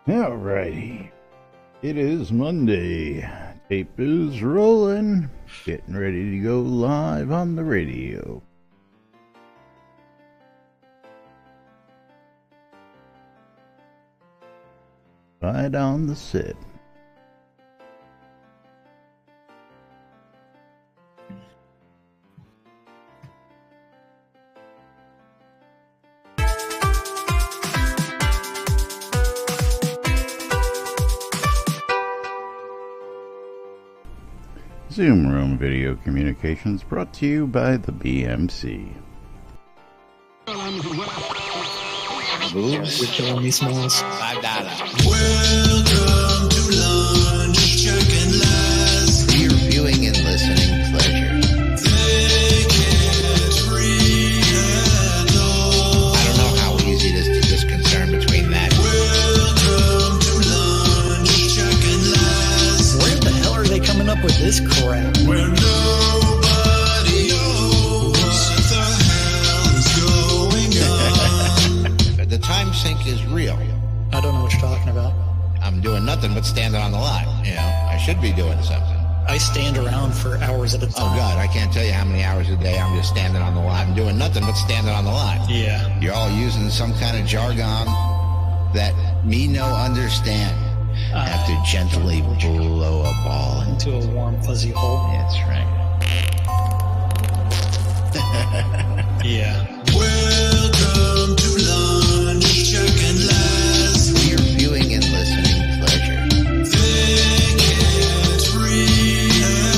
Alrighty. It is Monday. Tape is rolling. Getting ready to go live on the radio. Right on the set. Zoom Room Video Communications brought to you by the BMC. Boobs. You're killing me, Smalls. $5. Welcome to lunch, Chuck and Les. For your viewing and listening pleasure. They can't handle. I don't know how easy it is to discern between that. Welcome to lunch, Chuck and Les. Where the hell are they coming up with this crap? Where nobody knows what the hell is going on. The time sink is real. I don't know what you're talking about. I'm doing nothing but standing on the line. You know, I should be doing something. I stand around for hours at a time. Oh, God, I can't tell you how many hours a day I'm just standing on the line. I'm doing nothing but standing on the line. Yeah. You're all using some kind of jargon that me no understand. Have to gently blow a ball Into a warm, fuzzy hole. That's right. Yeah. Welcome to lunch, Chuck and Les. For your viewing and listening pleasure. They can't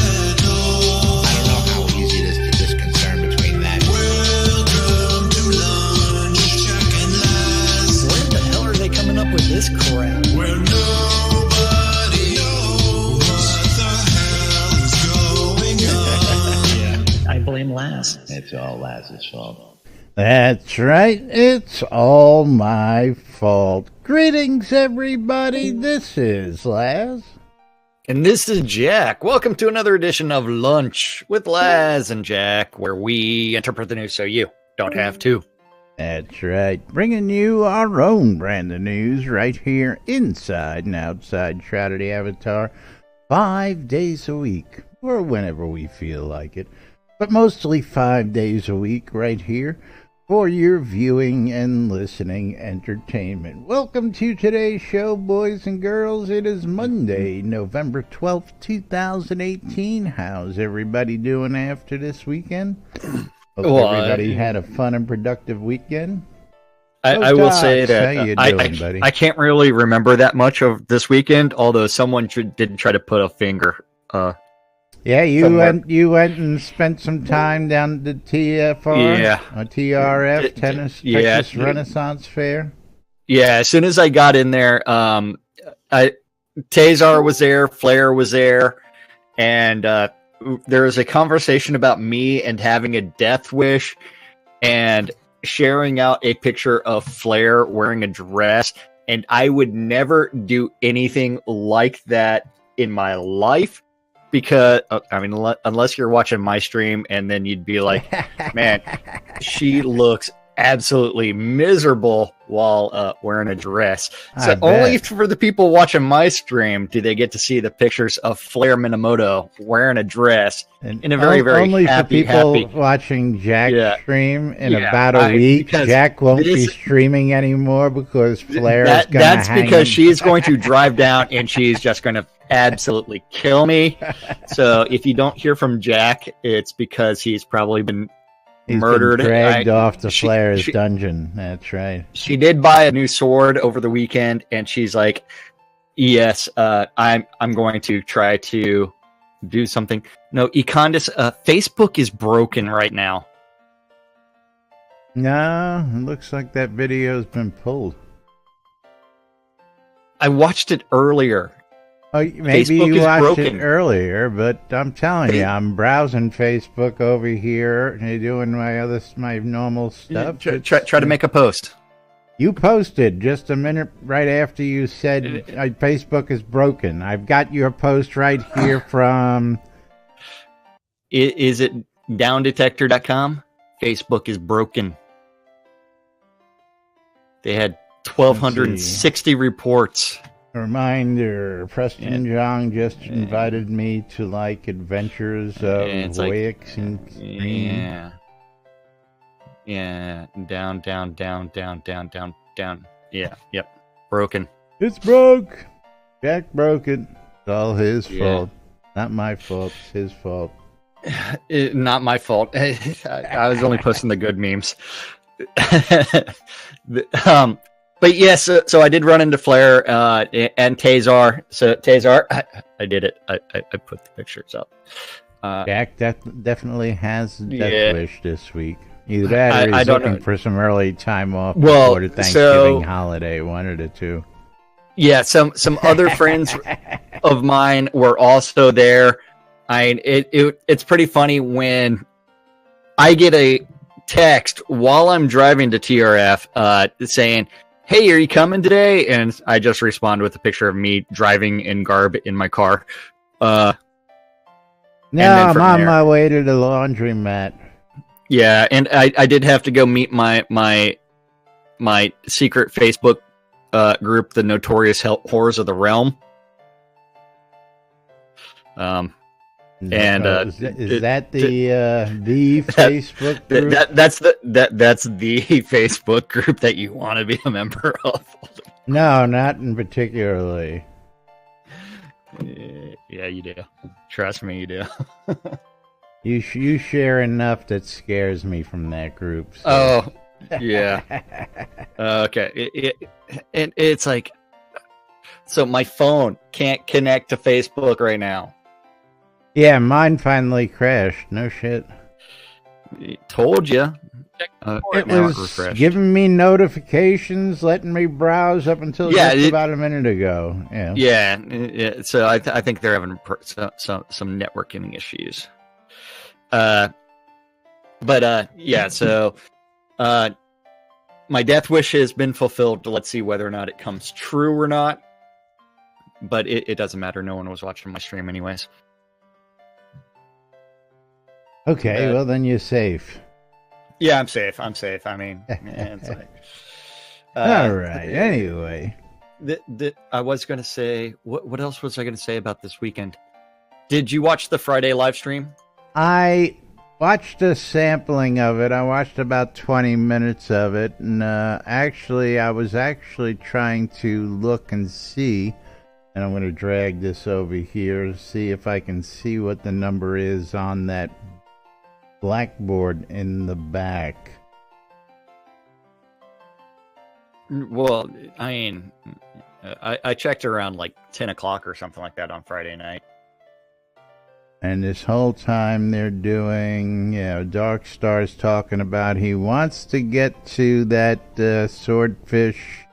handle. I don't know how easy it is to discern between that. Welcome to lunch, Chuck and Les. Where the hell are they coming up with this crap? Where nobody knows what the hell is going on. Yeah. I blame Laz. It's all Laz's fault. That's right, it's all my fault. Greetings, everybody. This is Laz. And this is Jack. Welcome to another edition of Lunch with Laz and Jack, where we interpret the news so you don't have to. That's right, bringing you our own brand of news right here inside and outside Shroud Avatar 5 days a week, or whenever we feel like it, but mostly 5 days a week right here for your viewing and listening entertainment. Welcome to today's show, boys and girls. It is Monday, November 12th, 2018. How's everybody doing after this weekend? Hope everybody had a fun and productive weekend. I will say that How you doing, buddy? I can't really remember that much of this weekend, although someone did try to put a finger. Yeah, you somewhere. went and spent some time down at the TFR, Yeah. TRF, Texas Renaissance Fair. Yeah, as soon as I got in there, Tazar was there, Flair was there, and there was a conversation about me and having a death wish and sharing out a picture of Flair wearing a dress, and I would never do anything like that in my life. Because, unless you're watching my stream and then you'd be like, man, she looks absolutely miserable while wearing a dress. So only for the people watching my stream do they get to see the pictures of Flair Minamoto wearing a dress in a very, very only happy, for people watching Jack stream in about a week. Jack won't be streaming anymore because Flair is going to That's because she's going to drive down and she's just going to absolutely kill me. So if you don't hear from Jack, it's because he's probably been murdered, dragged off to Flair's dungeon. That's right. She did buy a new sword over the weekend, and she's like, "Yes, I'm going to try to do something." No, Econdis, Facebook is broken right now. No, it looks like that video's been pulled. I watched it earlier. Oh, maybe you watched it earlier, but I'm telling you, I'm browsing Facebook over here and doing my normal stuff. Try to make a post. You posted just a minute right after you said Facebook is broken. I've got your post right here from... Is it downdetector.com? Facebook is broken. They had 1,260 reports. Reminder, Preston Jong just invited me to like Adventures of Voyix and Green. Yeah. Down. Yeah. Yep. Broken. It's broke. Jack broke it. It's all his fault. Not my fault. It's his fault. Not my fault. I was only posting the good memes. But yes, so I did run into Flair and Tazar. So Tazar, I did it. I put the pictures up. Jack definitely has Death Wish this week. Either that or he's looking for some early time off before the Thanksgiving holiday. One of the two. Yeah, some other friends of mine were also there. It's pretty funny when I get a text while I'm driving to TRF saying, "Hey, are you coming today?" And I just respond with a picture of me driving in garb in my car. No, I'm on my way to the laundromat. Yeah, and I did have to go meet my secret Facebook group, the Notorious Whores of the Realm. And is that the Facebook group? That's the Facebook group that you want to be a member of. No, not in particularly. Yeah, you do. Trust me, you do. You share enough that scares me from that group. So. Oh, yeah. Okay. And it's like, so my phone can't connect to Facebook right now. Yeah, mine finally crashed. No shit. Told you. It was giving me notifications, letting me browse up until just about a minute ago. Yeah. So I think they're having some networking issues. So my death wish has been fulfilled. Let's see whether or not it comes true or not. But it doesn't matter. No one was watching my stream anyways. Okay, well then you're safe. Yeah, I'm safe. I mean, it's like, all right. Anyway, I was going to say, what else was I going to say about this weekend? Did you watch the Friday live stream? I watched a sampling of it. I watched about 20 minutes of it, and I was actually trying to look and see, and I'm going to drag this over here to see if I can see what the number is on that blackboard in the back. Well, I mean, I checked around like 10 o'clock or something like that on Friday night. And this whole time they're doing, Dark Star's talking about he wants to get to that swordfish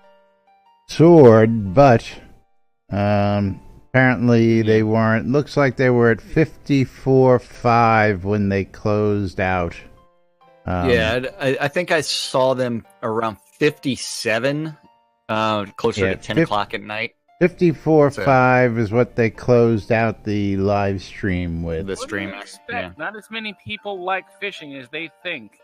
sword, but apparently they weren't. Looks like they were at 54.5 when they closed out. I think I saw them around 57, closer to 10 o'clock at night. 54.5 is what they closed out the live stream with. The stream, Not as many people like fishing as they think.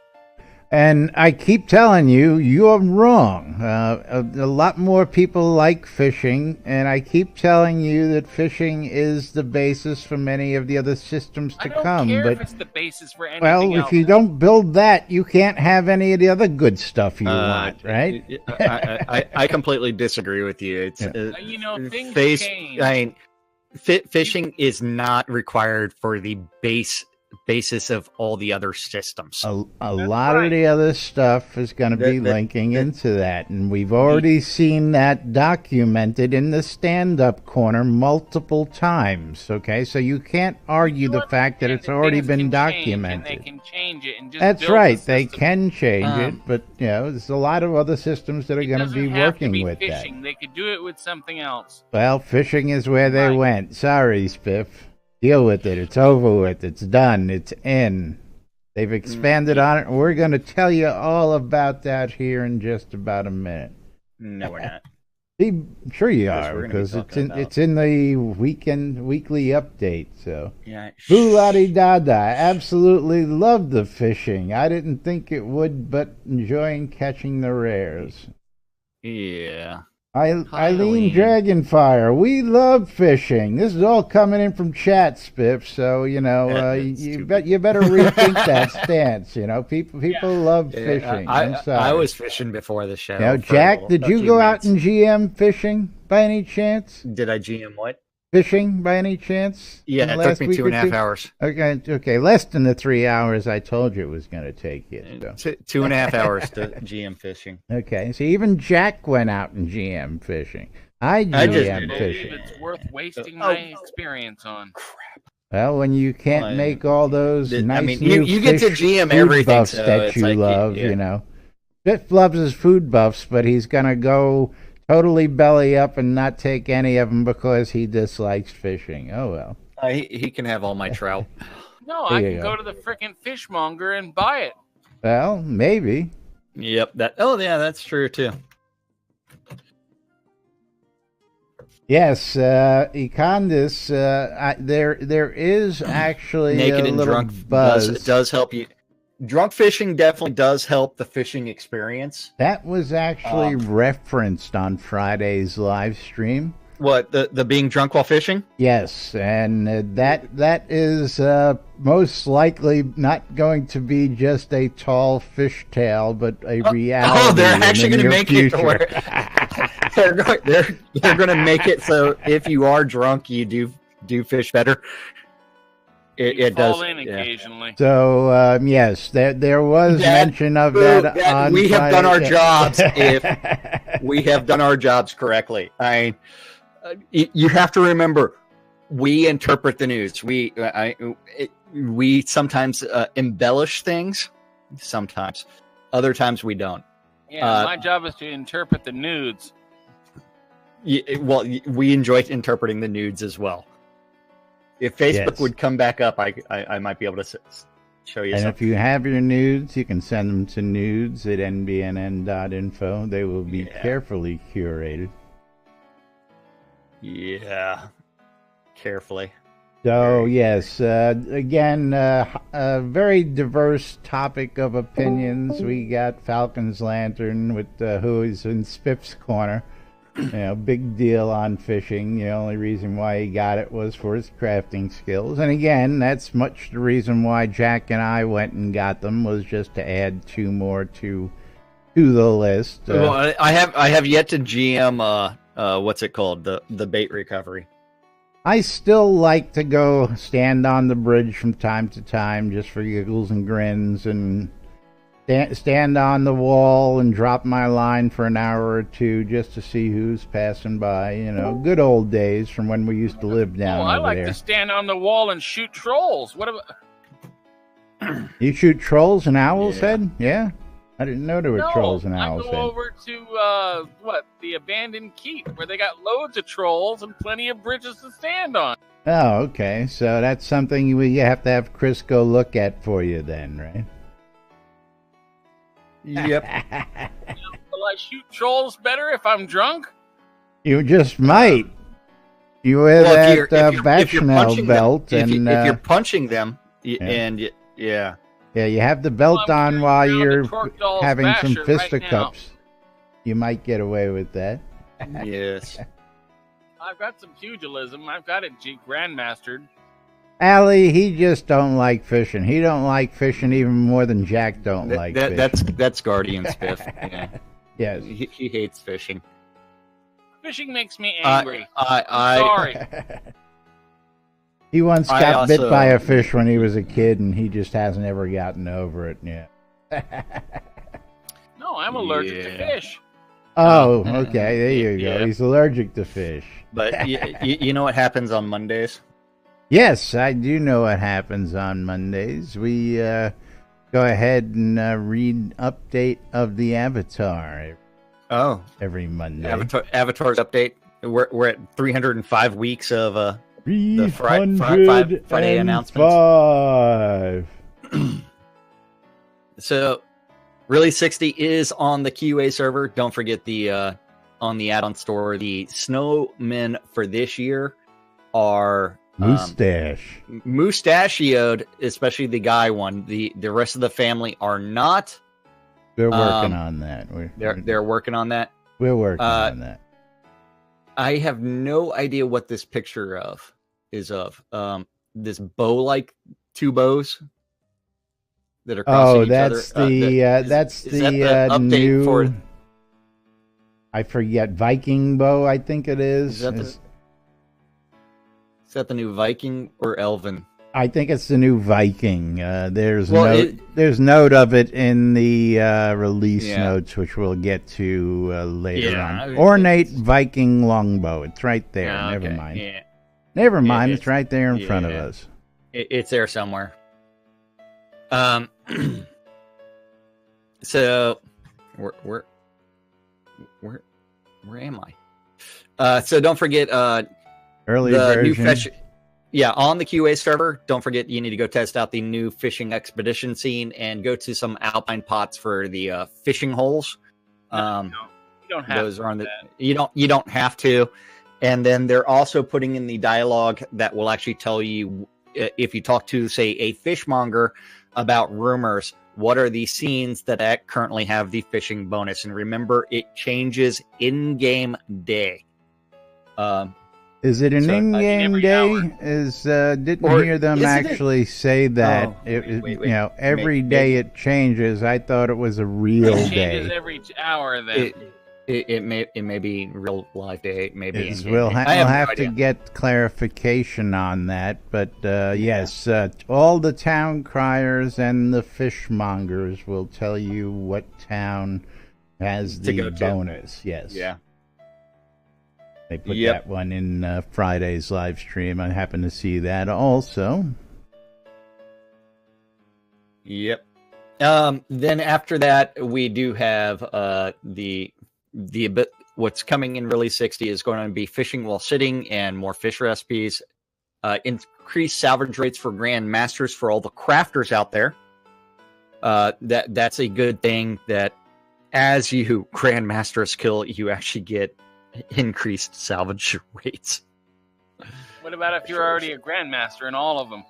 And I keep telling you, you're wrong. A lot more people like fishing, and I keep telling you that fishing is the basis for many of the other systems to come. I don't care but, if it's the basis for anything else. Well, if you don't build that, you can't have any of the other good stuff you want, right? I completely disagree with you. It's things change. I mean, fishing is not required for the basis of all the other systems. A lot of the other stuff is going to be linking into that, and we've already seen that documented in the stand-up corner multiple times. Okay, so you can't argue the fact that it's already been documented. They can change it and just That's right, they can change it, but there's a lot of other systems that are going to be working with fishing. that. They could do it with something else. Well, fishing is where they went. Sorry, Spiff. Deal with it. It's over with. It's done. It's in. They've expanded on it. We're going to tell you all about that here in just about a minute. No, we're not. Sure you are, because it's in the weekly update. So, Boo-la-di-da-da. Absolutely love the fishing. I didn't think it would, but enjoying catching the rares. Yeah. Eileen Dragonfire, we love fishing. This is all coming in from chat, Spiff. So you better rethink that stance. You know, people love fishing. I was fishing before the show. Now, Jack, did you go out and GM fishing by any chance? Did I GM what? Fishing by any chance? Yeah, it took me 2.5 hours. Okay, less than the 3 hours I told you it was going to take you. So. 2.5 hours to GM fishing. Okay, so even Jack went out and GM fishing. I GM fishing. It's worth wasting my experience on. Crap. Well, when you can't make all those nice new you get to GM everything buffs that you love, you know. Biff loves his food buffs, but he's going to go totally belly up and not take any of them because he dislikes fishing. Oh, well. He can have all my trout. No, I can go to the frickin' fishmonger and buy it. Well, maybe. Yep. That's true, too. Yes, Econdis, there is actually Naked a and little drunk buzz. does help you. Drunk fishing definitely does help the fishing experience. That was actually referenced on Friday's live stream. What, the being drunk while fishing? Yes, and that is most likely not going to be just a tall fishtail, but a reality. Oh, they're actually going to make future. it to where they're going to make it so if you are drunk, you do fish better. It does fall in occasionally. So yes, there was mention of that on we have Friday. done our jobs. If we have done our jobs correctly, you have to remember, we interpret the news. We sometimes embellish things. Sometimes, other times we don't. Yeah, my job is to interpret the nudes. Well, we enjoy interpreting the nudes as well. If Facebook would come back up, I might be able to show you. And something. if you have your nudes, you can send them to nudes@nbnn.info. They will be carefully curated. Yeah, carefully. So yes, again, a very diverse topic of opinions. We got Falcon's Lantern with who is in Spiff's corner. You know, big deal on fishing. The only reason why he got it was for his crafting skills. And again, that's much the reason why Jack and I went and got them, was just to add 2 more to the list. Well, I have yet to GM what's it called, the bait recovery. I still like to go stand on the bridge from time to time just for giggles and grins, and stand on the wall and drop my line for an hour or 2 just to see who's passing by. You know, good old days from when we used to live down over there. I like to stand on the wall and shoot trolls. What about... You shoot trolls in Owl's Head? Yeah? I didn't know there were trolls in Owl's Head. I go over to, the abandoned keep, where they got loads of trolls and plenty of bridges to stand on. Oh, okay. So that's something you have to have Chris go look at for you then, right? Yep. Will I shoot trolls better if I'm drunk? You just might. You wear that Bachanel belt, if and if you're punching them, you have the belt on while you're having some right fisticuffs. You might get away with that. Yes. I've got some pugilism. I've got it grandmastered. Allie, he just don't like fishing. He don't like fishing even more than Jack don't like fishing. That's Guardian Spiff. Yeah. Yes. He hates fishing. Fishing makes me angry. Sorry. He once got bit by a fish when he was a kid, and he just hasn't ever gotten over it yet. No, I'm allergic to fish. Oh, okay. There you go. He's allergic to fish. But you know what happens on Mondays? Yes, I do know what happens on Mondays. We go ahead and read update of the Avatar. Every Monday. Avatar's update. We're at 305 weeks of the Friday announcements. So, Really 60 is on the QA server. Don't forget the on the add-on store. The snowmen for this year are mustachioed, especially the guy one. The rest of the family are not. They're working on that. They're working on that. We're working on that. I have no idea what this picture is of. This bow, like 2 bows that are crossing Oh, each that's other. that's is the, that the update new. for? I forget, Viking bow. I think it is. Is that the new Viking or Elven? I think it's the new Viking. There's Well, there's note of it in the release Yeah. notes, which we'll get to later Yeah, on. Ornate Viking longbow. It's right there. Yeah, Never okay, mind. Yeah. Never mind. it's- It's right there in front of yeah. us. It's there somewhere. So where am I? So don't forget Early the new version. on the QA server. Don't forget you need to go test out the new fishing expedition scene and go to some alpine pots for the fishing holes. No, you don't have Those to are on do the that. you don't have to. And then they're also putting in the dialogue that will actually tell you if you talk to, say, a fishmonger about rumors, what are the scenes that currently have the fishing bonus. And remember, it changes in-game day. Is it an So, I mean, in-game every day? hour. Didn't Or hear them isn't it- actually say that. Oh, It, wait. you know, every day it changes. I thought it was a real It changes day. every hour. Then It may be real live day, maybe. We'll I have no have to idea. get clarification on that, but yes, all the town criers and the fishmongers will tell you what town has To the go to. bonus. Yes, Yeah. they put Yep. that one in Friday's live stream. I happen to see that also. Yep. Then after that, we do have what's coming in release 60 is going to be fishing while sitting and more fish recipes. Increased salvage rates for Grand Masters for all the crafters out there. That's a good thing. That as you Grandmaster a skill, you actually get increased salvage rates. what about if you're already a grandmaster in all of them?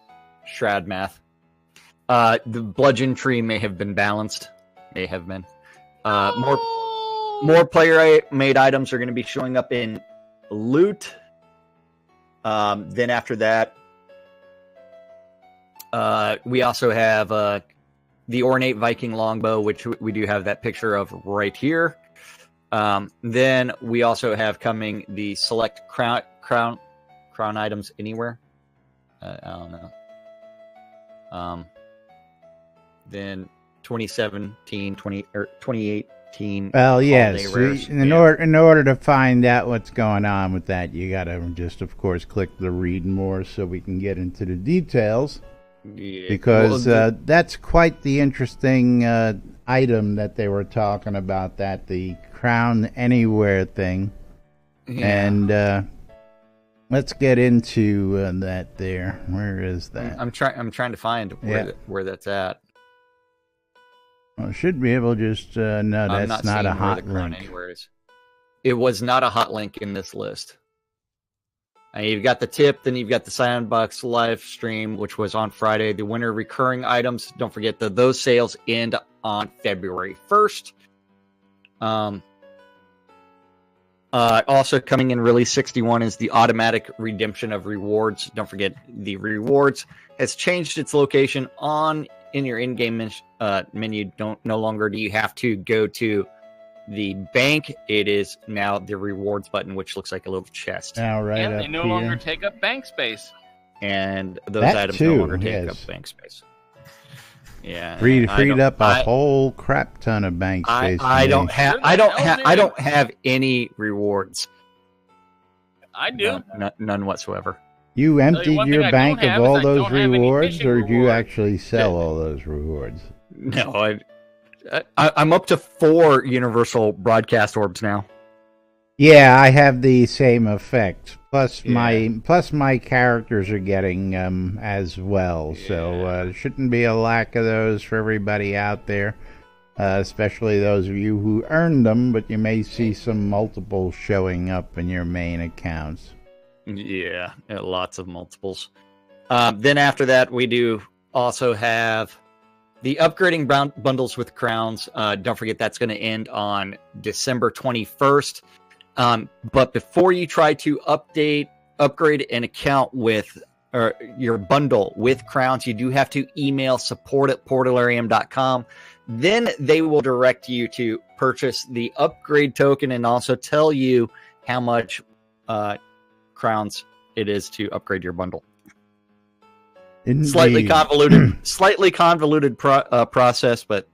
Shroud math. The bludgeon tree may have been balanced. May have been. More player-made items are going to be showing up in loot. Then after that, we also have the ornate Viking longbow, which we do have that picture of right here. Then we also have coming the select crown items anywhere. I don't know. Then 2017, 2018. Well, yes. holiday rares. In order to find out what's going on with that, you gotta just, of course, click the read more so we can get into the details. Yeah. Because Well, that's quite the interesting item that they were talking about. That the Crown Anywhere thing, yeah. and let's get into that. There, where is that? I'm trying to find where that's at. Well, should be able to just no, I'm that's not seeing a where hot the crown link. anywhere is. It was not a hot link in this list. You've got the tip, then you've got the Sandbox live stream, which was on Friday. The winter recurring items, don't forget that those sales end on February 1st. Also coming in release 61 is the automatic redemption of rewards. Don't forget the rewards has changed its location in your in-game menu. No longer do you have to go to the bank. It is now the rewards button, which looks like a little chest. Now, right and up they no here. longer take up bank space. And those That items too, no longer take yes. up bank space. Yeah, Freed I don't- up a I- whole crap ton of bank space. I to don't me. have. Where the I don't hell have. did I it- don't have any rewards. I do. None whatsoever. You emptied one thing your I bank don't of have is all I those don't have any rewards, fishing or did you rewards. actually sell all those rewards? No, I'm up to 4 universal broadcast orbs now. Yeah, I have the same effect. Plus Yeah. my characters are getting as well. So shouldn't be a lack of those for everybody out there, especially those of you who earned them. But you may see some multiples showing up in your main accounts. Yeah, lots of multiples. Then after that, we do also have The upgrading bundles with crowns, don't forget that's going to end on December 21st. But before you try to upgrade an account with your bundle with crowns, you do have to email support@portalarium.com. Then they will direct you to purchase the upgrade token and also tell you how much crowns it is to upgrade your bundle. Indeed. Slightly convoluted process, but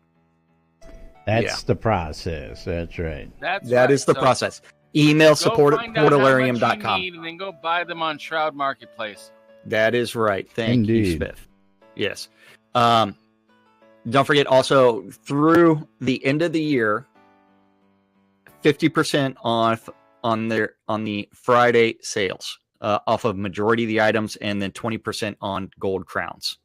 that's the process. That's right. That is the process. Email support@portalarium.com. And then go buy them on Shroud Marketplace. That is right. Thank you, Indeed. Spiff. Yes. Don't forget also through the end of the year, 50% off on the Friday sales off of majority of the items, and then 20% on gold crowns.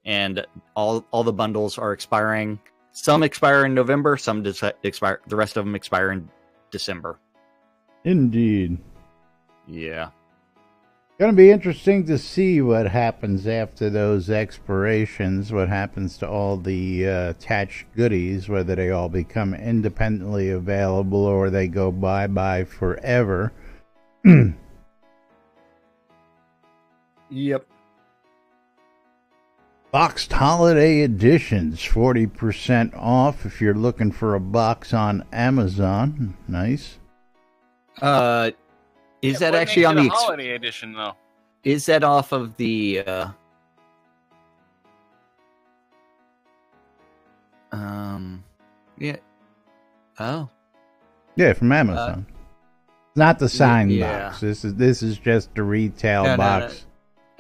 And all the bundles are expiring. Some expire in November, some expire. The rest of them expire in December. Indeed. Yeah. Going to be interesting to see what happens after those expirations, what happens to all the attached goodies, whether they all become independently available or they go bye-bye forever. Yep. Boxed Holiday Editions, 40% off if you're looking for a box on Amazon. Nice. Is that actually on the holiday edition though? Is that off of the yeah. Oh. Yeah, from Amazon. Not the signed yeah. box. This is just the retail box.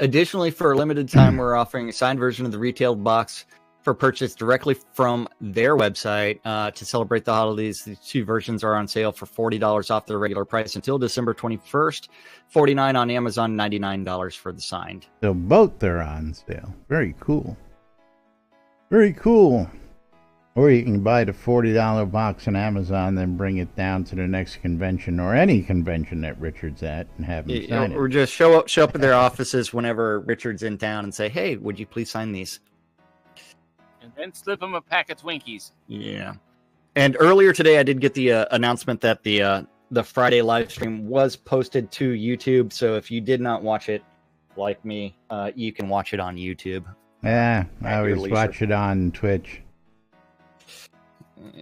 Additionally, for a limited time, we're offering a signed version of the retail box for purchase directly from their website to celebrate the holidays. The two versions are on sale for $40 off their regular price until December 21st. $49 on Amazon, $99 for the signed. So both are on sale. Very cool. Very cool. Or you can buy the $40 box on Amazon, then bring it down to the next convention or any convention that Richard's at and have him sign it. Or just show up at their offices whenever Richard's in town and say, "Hey, would you please sign these?" And then slip them a pack of Twinkies. Yeah. And earlier today, I did get the announcement that the Friday live stream was posted to YouTube. So if you did not watch it, like me, you can watch it on YouTube. Yeah, I At your always leisure. watch it on Twitch.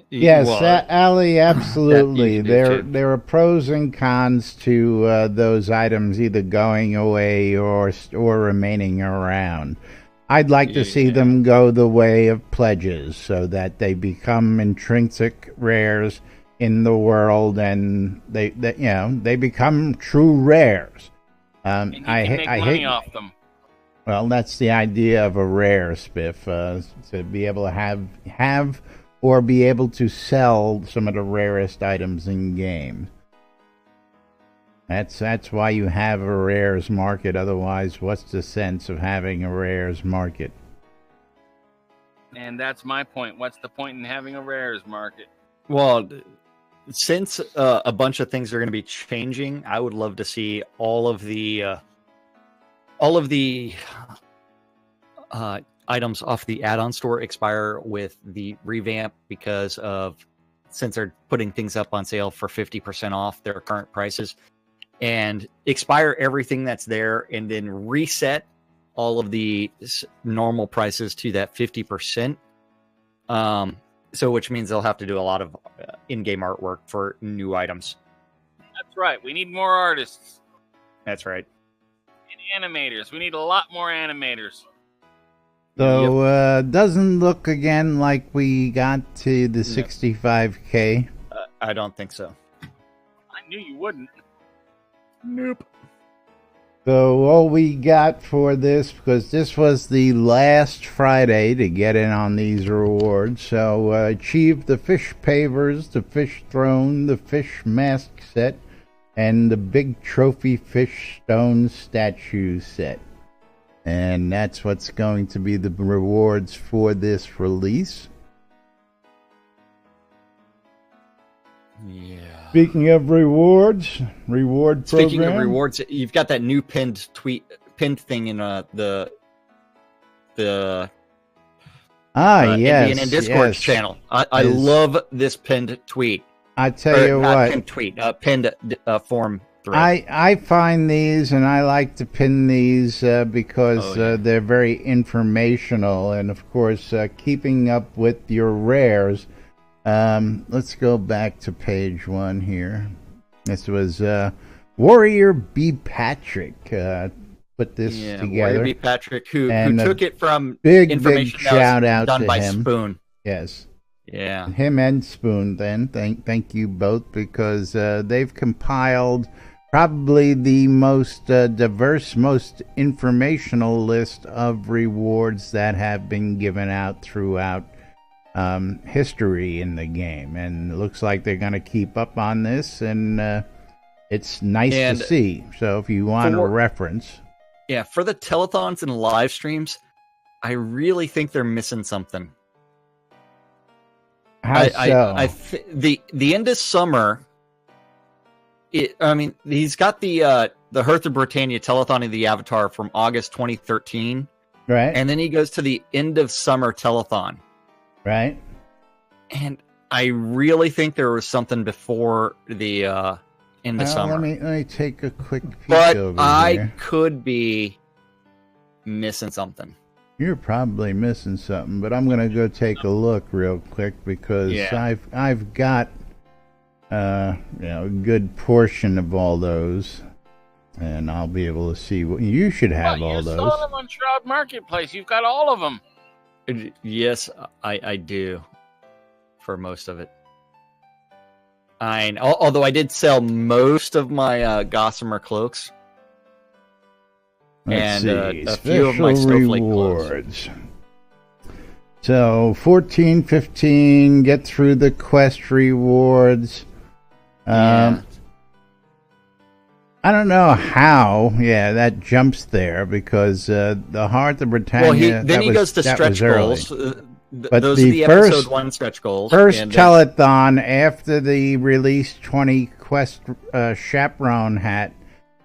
Yes, Ali, absolutely. You can do There too. are pros and cons to those items either going away or remaining around. I'd like to see them go the way of pledges so that they become intrinsic rares in the world and they become true rares. And you can make money off them. Well, that's the idea of a rare, Spiff, to be able to have or be able to sell some of the rarest items in game. That's why you have a rares market. Otherwise, what's the sense of having a rares market? And that's my point. What's the point in having a rares market? Well, since a bunch of things are going to be changing, I would love to see all of the items off the add-on store expire with the revamp since they're putting things up on sale for 50% off their current prices, and expire everything that's there and then reset all of the normal prices to that 50%. So which means they'll have to do a lot of in-game artwork for new items. That's right. We need more artists That's right. and animators. We need a lot more animators. So, doesn't look again like we got to the 65K. I don't think so. I knew you wouldn't. Nope. So all we got for this, because this was the last Friday to get in on these rewards, so achieve the fish pavers, the fish throne, the fish mask set, and the big trophy fish stone statue set. And that's what's going to be the rewards for this release. Yeah. Speaking of rewards, reward program. Speaking of rewards, you've got that new pinned thing in the Yes, NBNN Discord yes. channel. I Is- love this pinned tweet. I tell Or you not what, pinned tweet, pinned form thread. I find these and I like to pin these because they're very informational, and of course, keeping up with your rares. Let's go back to page 1 here. This was Warrior B. Patrick put this together. Warrior B. Patrick, who And took it from big information that shout was out done to by him. Spoon. Yes. Yeah. Him and Spoon, then. Thank you both, because they've compiled probably the most diverse, most informational list of rewards that have been given out throughout history in the game. And it looks like they're going to keep up on this, and it's nice to see. So if you want a reference. Yeah, for the telethons and live streams, I really think they're missing something. How so? The end of summer. He's got the Hearth of Britannia telethon of the Avatar from August 2013, right? And then he goes to the end of summer telethon, right? And I really think there was something before the end of summer. Let me take a quick peek but over I here. could be missing something. You're probably missing something, but I'm gonna go take a look real quick, because I've got a good portion of all those, and I'll be able to see what you should have. All you those. saw them on Shroud Marketplace. You've got all of them. Yes, I do. For most of it, although I did sell most of my Gossamer cloaks. Let's see. A few of my Snowflake rewards. So 14, 15, get through the quest rewards. I don't know how. Yeah, that jumps there, because the Hearth of Britannia. Well, then he goes to stretch goals. But those are the episode 1 stretch goals. First telethon after the release 20 quest chaperone hat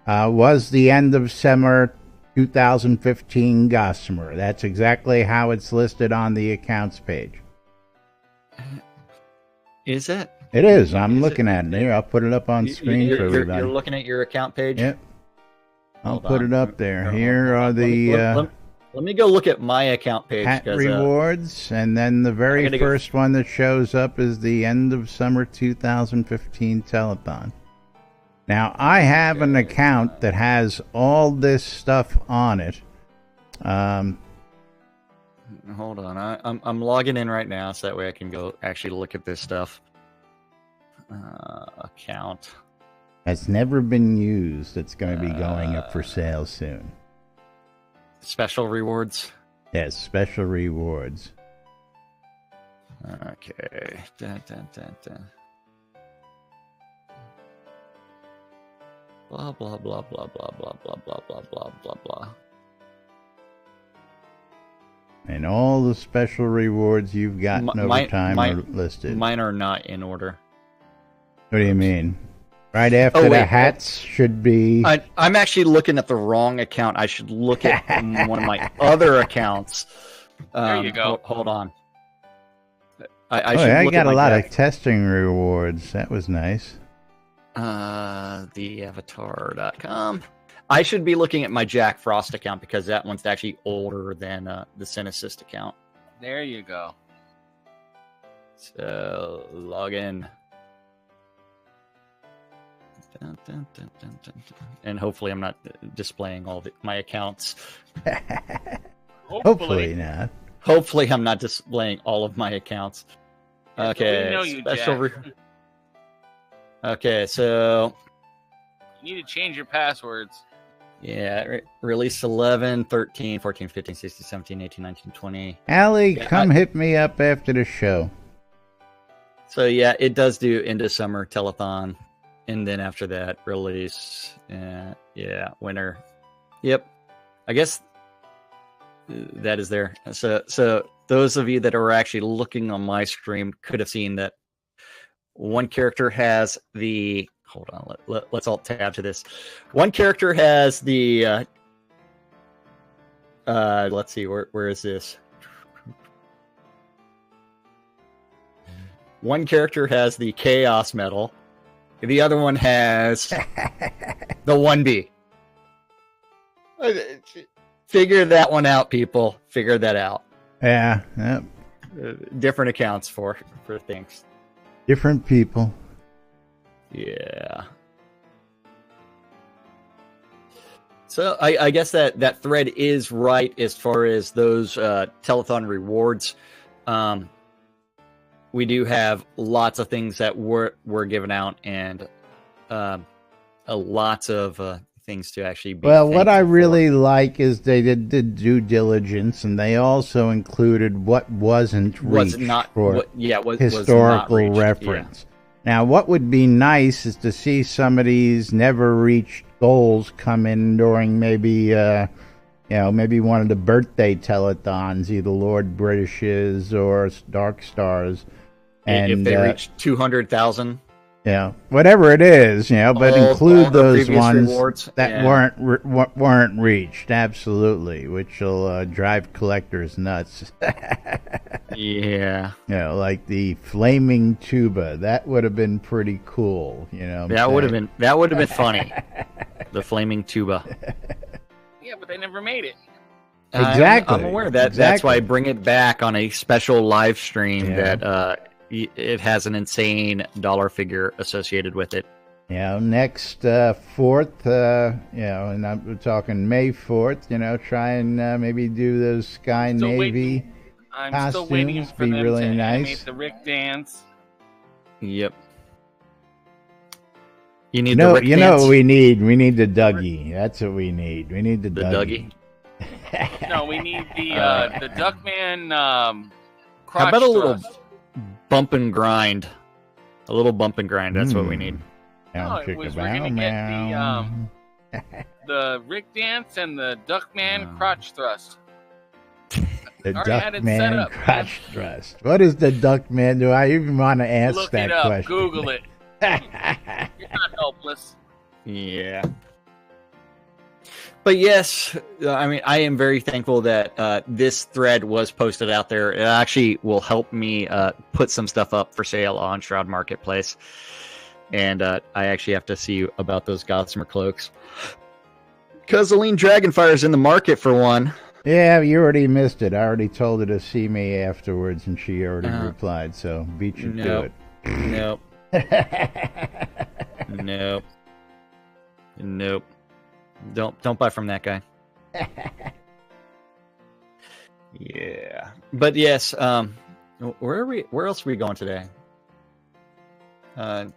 was the end of summer 2015 Gossamer. That's exactly how it's listed on the accounts page. Is it? It is. I'm looking at it here. I'll put it up on screen for everybody. You're looking at your account page? Yep. I'll put it up there. Here are the let me go look at my account page. Hat rewards, and then the very first one that shows up is the end of summer 2015 telethon. Now, I have an account that has all this stuff on it. Hold on, I'm logging in right now, so that way I can go actually look at this stuff. Account. Has never been used. It's going to be going up for sale soon. Special rewards? Yes, special rewards. Okay. Blah, blah, blah, blah, blah, blah, blah, blah, blah, blah, blah, blah. And all the special rewards you've gotten over time are listed. Mine are not in order. What do you mean? Right after the hats should be... I'm actually looking at the wrong account. I should look at one of my other accounts. There you go. Hold on. I got a lot of testing rewards. That was nice. Theavatar.com. I should be looking at my Jack Frost account, because that one's actually older than the Synesist account. There you go. So, log in. And hopefully I'm not displaying all my accounts. Hopefully not. Hopefully I'm not displaying all of my accounts. Okay, we know you, special. Jack. Okay, so you need to change your passwords. Yeah, release 11, 13, 14, 15, 16, 17, 18, 19, 20. Allie, come hit me up after the show. So yeah, it does do end of summer telethon. And then after that, release, winter. Yep. I guess that is there. So those of you that are actually looking on my stream could have seen that one character has the... Hold on, let's alt tab to this. One character has the... let's see, where is this? One character has the Chaos Medal. The other one has the 1B. Figure that one out, people. Figure that out. Yeah, yep. Different accounts for things. Different people. Yeah. So I guess that thread is right as far as those telethon rewards. We do have lots of things that were given out, and lots of things to actually be. Well, what I thankful really like is they did due diligence, and they also included what wasn't for. Was reached not for what, yeah was historical was not reached. reference. Now, what would be nice is to see some of these never reached goals come in during maybe maybe one of the birthday telethons, either Lord British's or Dark Stars. Yeah. And If they reach 200,000, whatever it is, but include all the those previous ones rewards, that weren't reached, absolutely, which will drive collectors nuts. yeah, Like the flaming tuba, that would have been pretty cool. that would have been funny. The flaming tuba. Yeah, but they never made it. Exactly. I'm aware of that. Exactly. That's why I bring it back on a special live stream Yeah. that it has an insane dollar figure associated with it. Next 4th, and I'm talking May 4th, try and maybe do those Sky Still Navy waiting. I'm still waiting costumes, for be them really to nice. animate the Rick dance. Yep. You need the Rick you know dance? what we need? We need the Dougie. That's what we need. We need the Dougie. No, we need the Duckman crotch How about a little thrust. bump and grind? A little bump and grind. That's what we need. No, it was we're gonna get the Rick dance and the Duckman crotch thrust. The already had it set Duckman up, crotch thrust. What is the Duckman? Do I even want to ask Look that it up. question? Google it. You're not helpless. Yeah. But yes, I mean, I am very thankful that this thread was posted out there. It actually will help me put some stuff up for sale on Shroud Marketplace. And I actually have to see about those Gossamer cloaks. Because Aline Dragonfire is in the market for one. Yeah, you already missed it. I already told her to see me afterwards, and she already replied. So beat you to it. Nope. Nope. Nope. Don't buy from that guy. Yeah. But yes, where else are we going today? I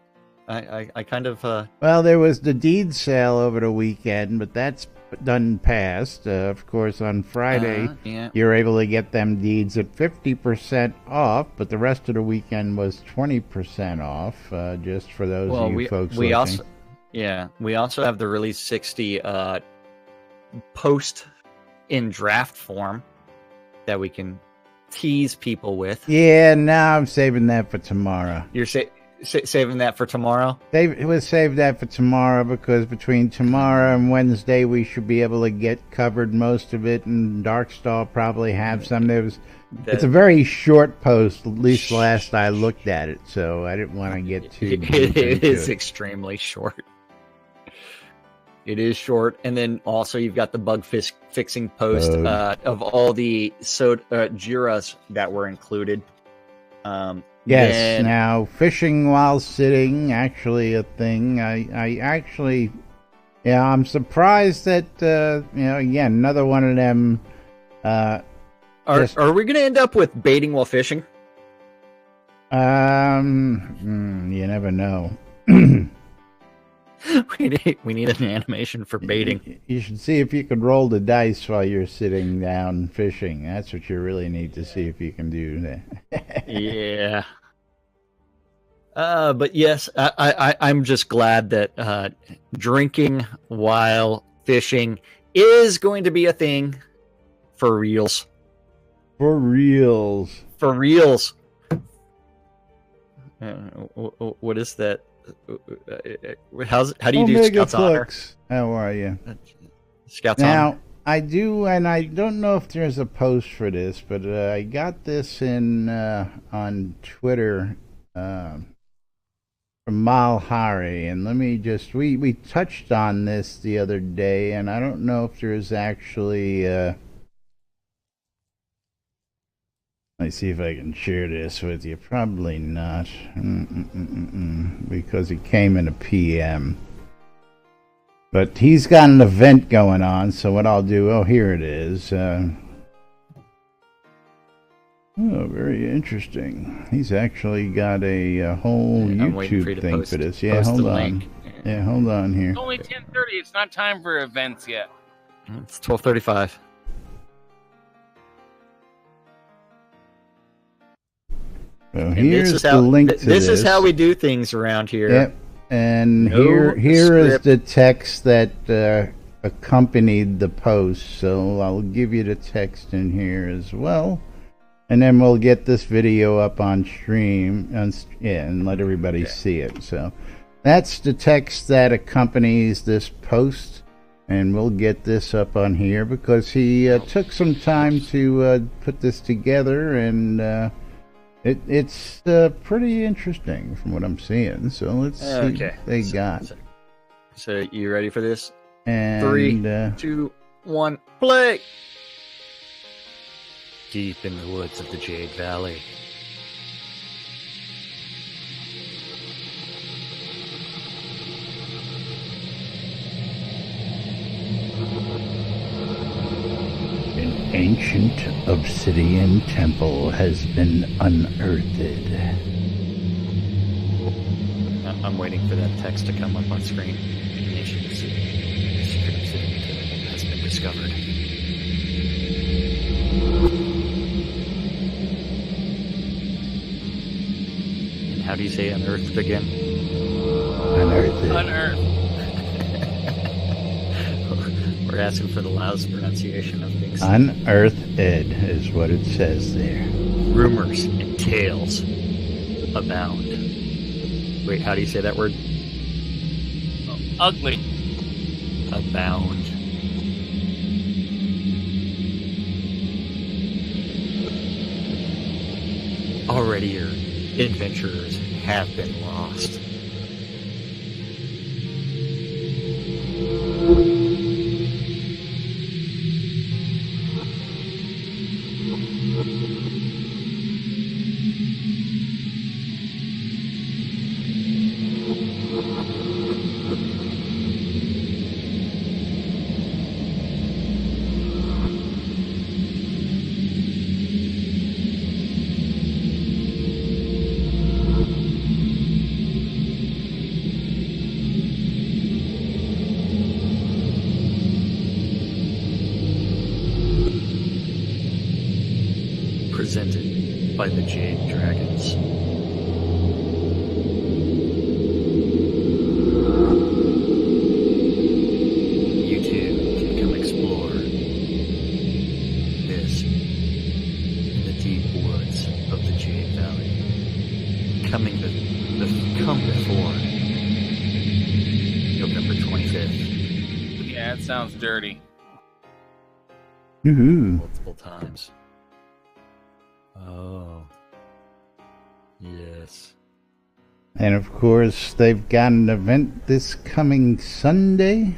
kind of Well, there was the deed sale over the weekend, but that's done past. Of course, on Friday, yeah. you're able to get them deeds at 50% off, but the rest of the weekend was 20% off, just for those of you folks we listening. we also have the Release 60 post in draft form that we can tease people with. Yeah, now I'm saving that for tomorrow. You're saving that for tomorrow? We'll save that for tomorrow, because between tomorrow and Wednesday we should be able to get covered most of it, and Darkstar probably have some. It's a very short post, at least last I looked at it, so I didn't want to get too deep It into is it. extremely short. It is short, and then also you've got the bug fixing post of all the Jiras that were included. Yes, now fishing while sitting, actually a thing. I actually, I'm surprised that, again, another one of them. Are we going to end up with baiting while fishing? You never know. We need an animation for baiting. You should see if you could roll the dice while you're sitting down fishing. That's what you really need to see if you can do that. Yeah. But yes, I'm just glad that drinking while fishing is going to be a thing for reals. For reals. For reals. What is that? How do you do Omega Scouts Honor? Flux. How are you? Scouts Honor. Now, I do, and I don't know if there's a post for this, but I got this in on Twitter from Malhari, and let me just we touched on this the other day, and I don't know if there's actually let's see if I can share this with you. Probably not, because it came in a PM. But he's got an event going on, so what I'll do, oh, here it is. Oh, very interesting. He's actually got a whole YouTube thing for this. Yeah, hold on. Yeah, hold on here. It's only 10:30. It's not time for events yet. It's 12:35. So here's the link to this. This is how we do things around here. Yep. And here is the text that accompanied the post. So I'll give you the text in here as well. And then we'll get this video up on stream and let everybody see it. So that's the text that accompanies this post. And we'll get this up on here because he took some time to put this together. And it's pretty interesting from what I'm seeing. So let's see what they got. So you ready for this? And 3, 2, 1, play! Deep in the woods of the Jade Valley. An ancient obsidian temple has been unearthed. I'm waiting for that text to come up on screen. An ancient secret obsidian temple has been discovered. And how do you say unearthed again? Unearthed. Unearthed. We're asking for the loudest pronunciation of things. Unearthed is what it says there. Rumors and tales abound. Wait, how do you say that word? Ugly. Abound. Already your adventurers have been lost. Presented by the Jade Dragons. You too can come explore this in the deep woods of the Jade Valley. Come before November 25th. Yeah, it sounds dirty. Woohoo. Multiple times. Oh. Yes. And of course, they've got an event this coming Sunday,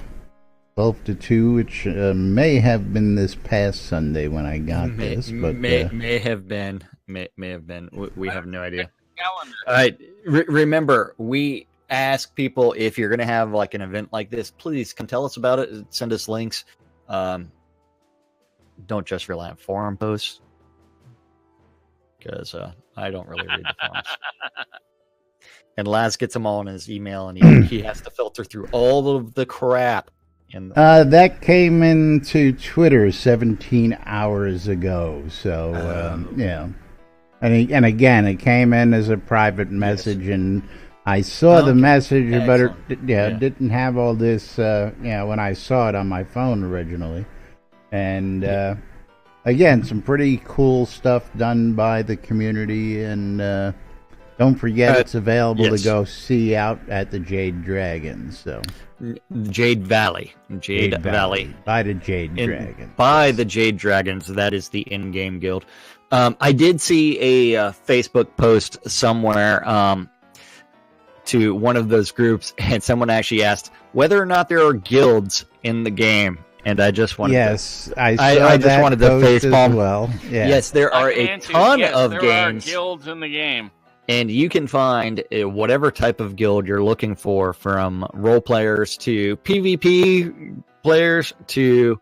12 to 2, which may have been this past Sunday when I got this, but may have been. We have no idea. Calendar. All right. Remember, we ask people if you're going to have like an event like this, please come tell us about it. Send us links. Don't just rely on forum posts, because I don't really read the forums. And Laz gets them all in his email, and he has to filter through all of the crap. And that came into Twitter 17 hours ago. So yeah, and again, it came in as a private message, and I saw the message, but it didn't have all this. When I saw it on my phone originally, and again, some pretty cool stuff done by the community, and Don't forget it's available yes. to go see out at the Jade Dragons. So Jade Valley. Jade Valley. By the Jade And Dragons. by the Jade Dragons. That is the in-game guild. I did see a Facebook post somewhere to one of those groups, and someone actually asked whether or not there are guilds in the game. And I just wanted yes, to, I just that wanted to post as facepalm. well. Yeah. Yes, there are a ton of there games. Are guilds in the game. And you can find whatever type of guild you're looking for, from role players to PvP players to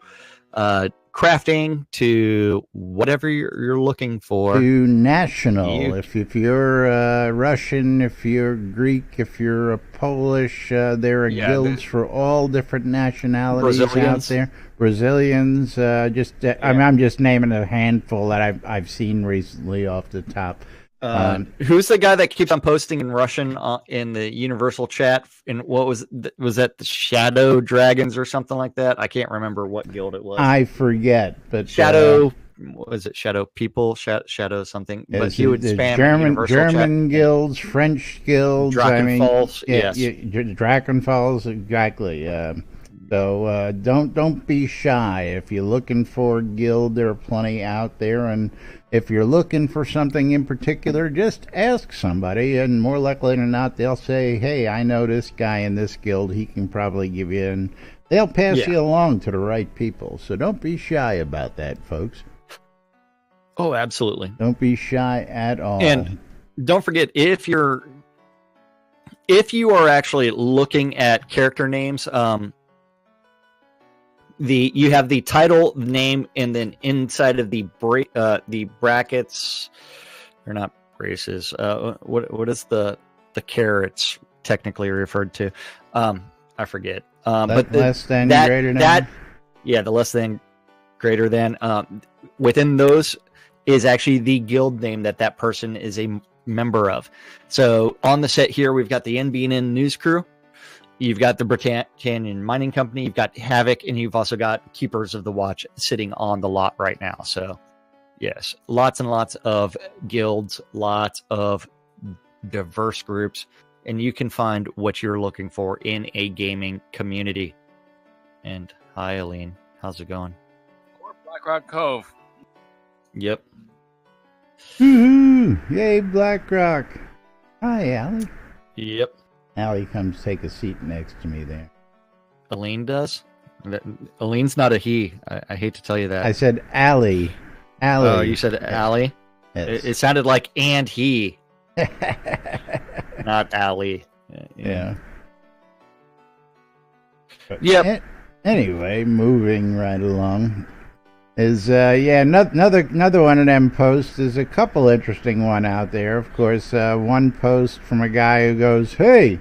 crafting to whatever you're looking for. To national. If you're Russian, if you're Greek, if you're a Polish, there are guilds for all different nationalities out there. Brazilians, I'm just naming a handful that I've seen recently off the top. Who's the guy that keeps on posting in Russian in the Universal chat? And what was that? The Shadow Dragons or something like that? I can't remember what guild it was. I forget, but Shadow. Was it Shadow People? Shadow something? But he would spam German guilds, French guilds. Drakenfalls, yes, Drakenfalls, exactly. So don't be shy. If you're looking for a guild, there are plenty out there, and if you're looking for something in particular, just ask somebody, and more likely than not, they'll say, "Hey, I know this guy in this guild. He can probably give you," and they'll pass you along to the right people. So don't be shy about that, folks. Oh, absolutely. Don't be shy at all. And don't forget, if you are actually looking at character names, you have the title, name, and then inside of the brackets, or not braces. What is the carrots technically referred to? I forget. But less than, greater than. The less than, greater than. Within those is actually the guild name that person is a member of. So on the set here, we've got the NBNN News Crew. You've got the Britannian Mining Company, you've got Havoc, and you've also got Keepers of the Watch sitting on the lot right now. So, yes, lots and lots of guilds, lots of diverse groups, and you can find what you're looking for in a gaming community. And hi, Aline. How's it going? Or Blackrock Cove. Yep. Woo-hoo! Yay, Blackrock. Hi, Allie. Yep. Allie comes take a seat next to me there. Aline does? Aline's not a he. I hate to tell you that. I said Allie. Allie. Oh, you said Allie? Yes. It sounded like and he. Not Allie. Yeah. Yep. Anyway, moving right along. Is another one of them posts. There's a couple interesting one out there. Of course, one post from a guy who goes, "Hey,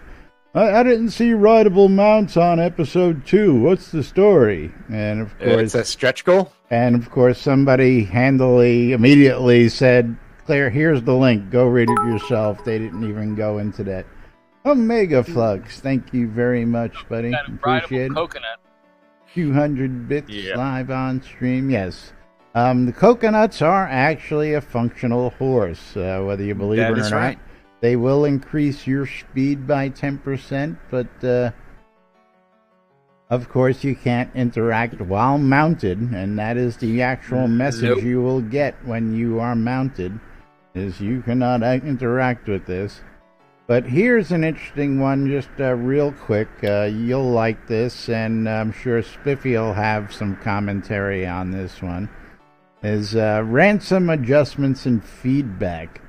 I didn't see rideable mounts on episode 2. What's the story?" And of course, it's a stretch goal. And of course, somebody handily immediately said, "Claire, here's the link. Go read it yourself." They didn't even go into that. Omega Flux, thank you very much, buddy. Appreciate it. Coconut. 200 bits live on stream. Yes. The coconuts are actually a functional horse, whether you believe it or not. Right. They will increase your speed by 10%, but of course you can't interact while mounted, and that is the actual message you will get when you are mounted, is you cannot interact with this. But here's an interesting one, just real quick. You'll like this, and I'm sure Spiffy will have some commentary on this one. Is ransom adjustments and feedback.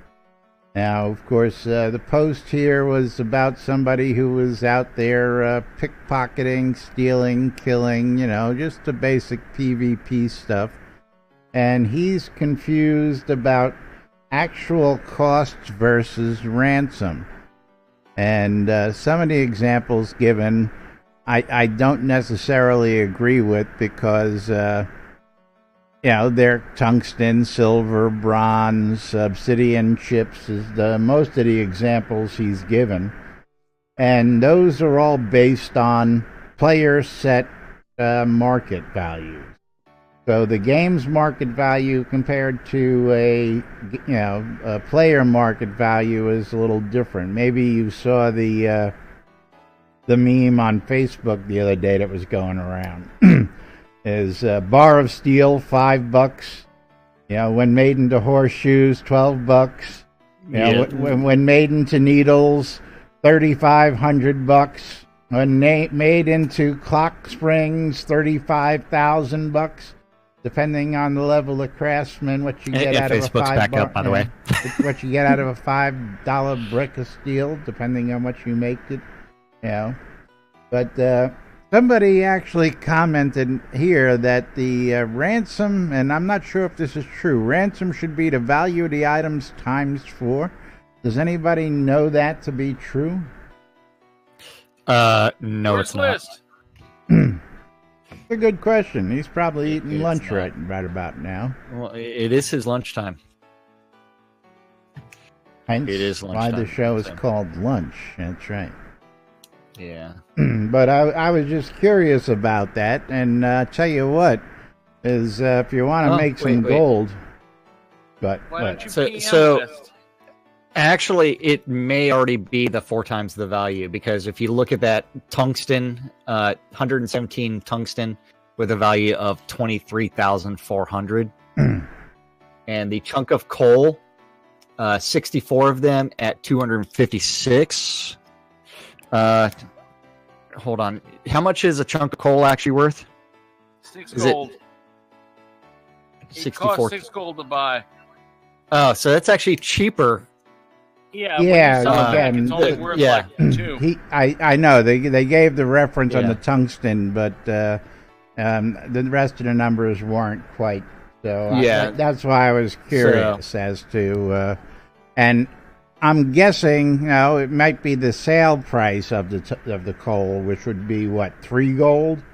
Now, of course, the post here was about somebody who was out there pickpocketing, stealing, killing, just the basic PvP stuff. And he's confused about actual costs versus ransom. And some of the examples given, I don't necessarily agree with, because, they're tungsten, silver, bronze, obsidian chips is most of the examples he's given. And those are all based on player set market values. So the game's market value compared to a player market value is a little different. Maybe you saw the meme on Facebook the other day that was going around. Is bar of steel $5? When made into horseshoes, $12. When made into needles, $3,500. When made into clock springs, $35,000. Depending on the level of craftsman, what you get out of a Facebook's back up, by the way. what you get out of a $5 brick of steel, depending on what you make it. But somebody actually commented here that the ransom, and I'm not sure if this is true, ransom should be the value of the items times 4. Does anybody know that to be true? No, First it's not. list. It's a good question. He's probably eating lunch right about now. Well, it is his lunchtime. Hence It is why the lunchtime, show is so. called Lunch. That's right. Yeah. But I was just curious about that, and tell you what, is if you want to make some wait. gold, but Why don't you So- PM so- list? Actually, it may already be the 4 times the value, because if you look at that tungsten, 117 tungsten with a value of 23,400, and the chunk of coal, 64 of them at 256. Hold on, how much is a chunk of coal actually worth? 6 is it gold. It 64. costs 6 gold to buy. Oh, so that's actually cheaper. Yeah, Yeah, when you sell it back, again, it's only worth yeah. like 2. I know they gave the reference on Yeah. the tungsten, but the rest of the numbers weren't quite. So Yeah. that's why I was curious as to, and I'm guessing it might be the sale price of the coal, which would be what, 3 gold?